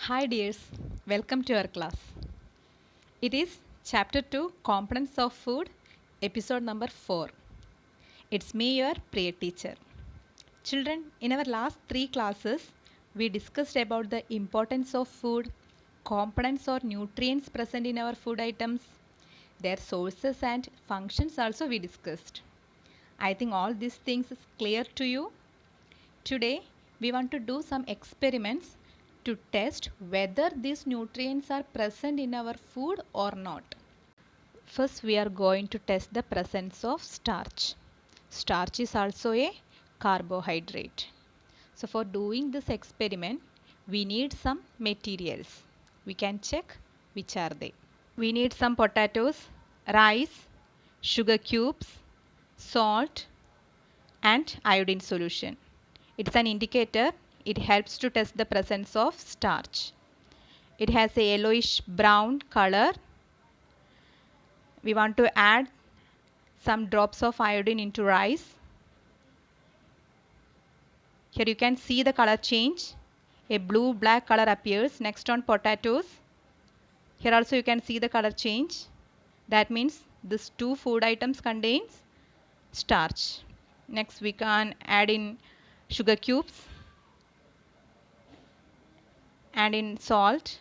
Hi dears, welcome to our class. It is chapter 2 Components of Food, episode number 4. It's me, your prayer teacher. Children, in our last 3 classes, we discussed about the importance of food, components or nutrients present in our food items, their sources and functions also we discussed. I think all these things is clear to you. Today, we want to do some experiments to test whether these nutrients are present in our food or not. First, we are going to test the presence of starch. Starch is also a carbohydrate. So, for doing this experiment, we need some materials. We can check which are they. We need some potatoes, rice, sugar cubes, salt, and iodine solution. It's an indicator. It helps to test the presence of starch. It has a yellowish brown color. We want to add some drops of iodine into rice. Here you can see the color change. A blue-black color appears next on potatoes. Here also you can see the color change. That means these two food items contains starch. Next we can add in sugar cubes and in salt.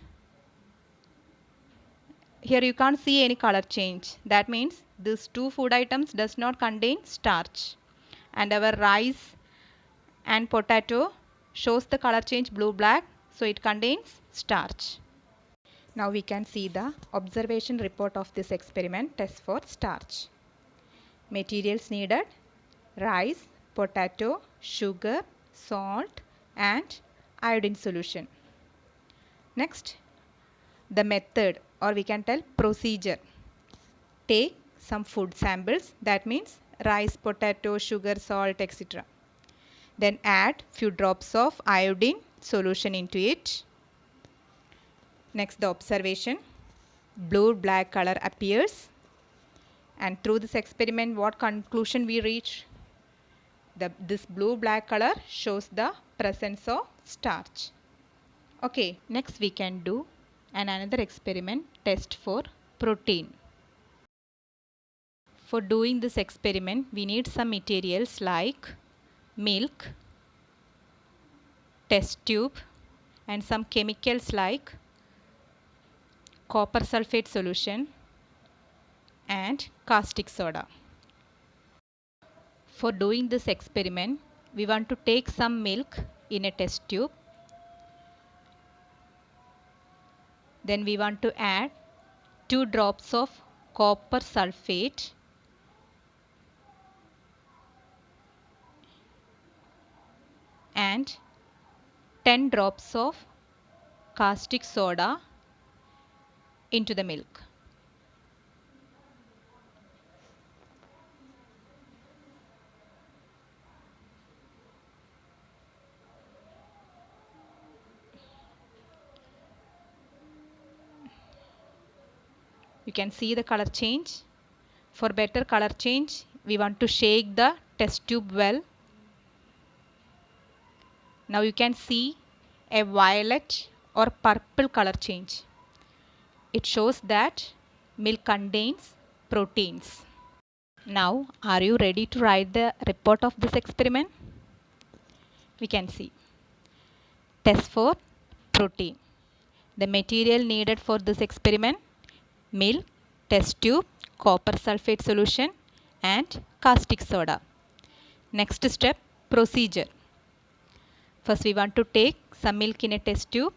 Here you can't see any color change. That means these two food items does not contain starch. And our rice and potato shows the color change blue-black. So it contains starch. Now we can see the observation report of this experiment test for starch. Materials needed: rice, potato, sugar, salt and iodine solution. Next, the method, or we can tell procedure. Take some food samples, that means rice, potato, sugar, salt, etc. Then add few drops of iodine solution into it. Next, the observation. Blue-black color appears. And through this experiment, what conclusion we reach? This blue-black color shows the presence of starch. Okay, next we can do another experiment test for protein. For doing this experiment, we need some materials like milk, test tube and some chemicals like copper sulfate solution and caustic soda. For doing this experiment, we want to take some milk in a test tube. Then we want to add 2 drops of copper sulfate and 10 drops of caustic soda into the milk. You can see the color change. For better color change, we want to shake the test tube well. Now you can see a violet or purple color change. It shows that milk contains proteins. Now, are you ready to write the report of this experiment? We can see. Test for protein. The material needed for this experiment: milk, test tube, copper sulfate solution and caustic soda. Next step, procedure. First we want to take some milk in a test tube,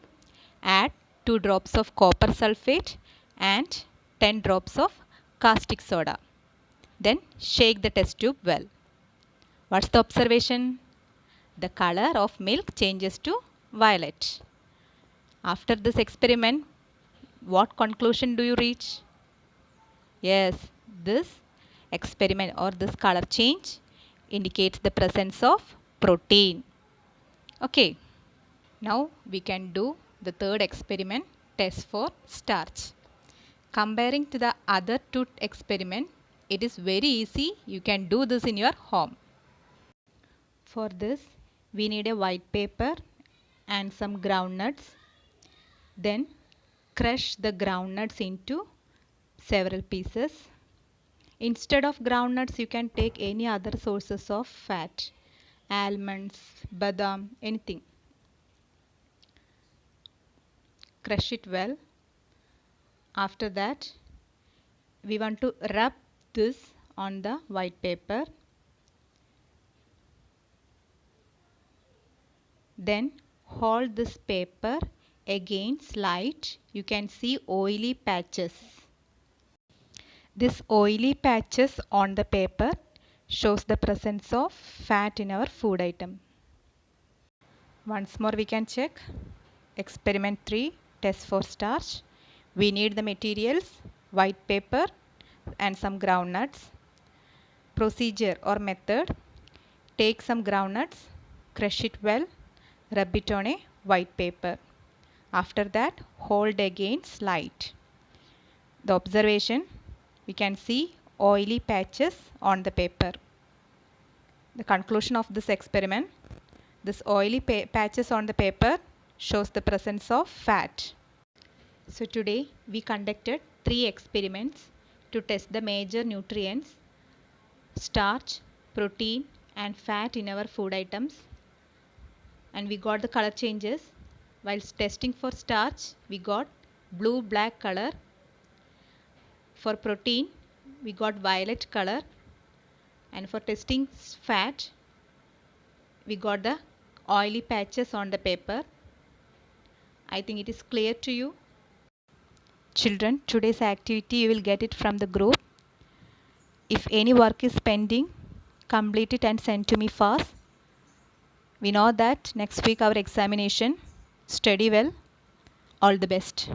add 2 drops of copper sulfate and 10 drops of caustic soda. Then shake the test tube well. What's the observation? The color of milk changes to violet. After this experiment, what conclusion do you reach? Yes, this experiment or this color change indicates the presence of protein. Okay, now we can do the third experiment test for starch. Comparing to the other two experiments, it is very easy. You can do this in your home. For this, we need a white paper and some groundnuts. Then crush the groundnuts into several pieces. Instead of groundnuts, you can take any other sources of fat, almonds, badam, anything. Crush it well. After that, we want to rub this on the white paper. Then hold this paper against light. You can see oily patches. This oily patches on the paper shows the presence of fat in our food item. Once more we can check. Experiment 3, test for starch. We need the materials, white paper and some groundnuts. Procedure or method: take some groundnuts, crush it well, rub it on a white paper. After that, hold against light. The observation: we can see oily patches on the paper. The conclusion of this experiment: this oily patches on the paper shows the presence of fat. So today we conducted 3 experiments to test the major nutrients, starch, protein and fat in our food items, and we got the color changes. While testing for starch, we got blue black color. For protein, we got violet color, and for testing fat, we got the oily patches on the paper. I think it is clear to you. Children, today's activity you will get it from the group. If any work is pending, complete it and send to me fast. We know that next week our examination. Study well. All the best.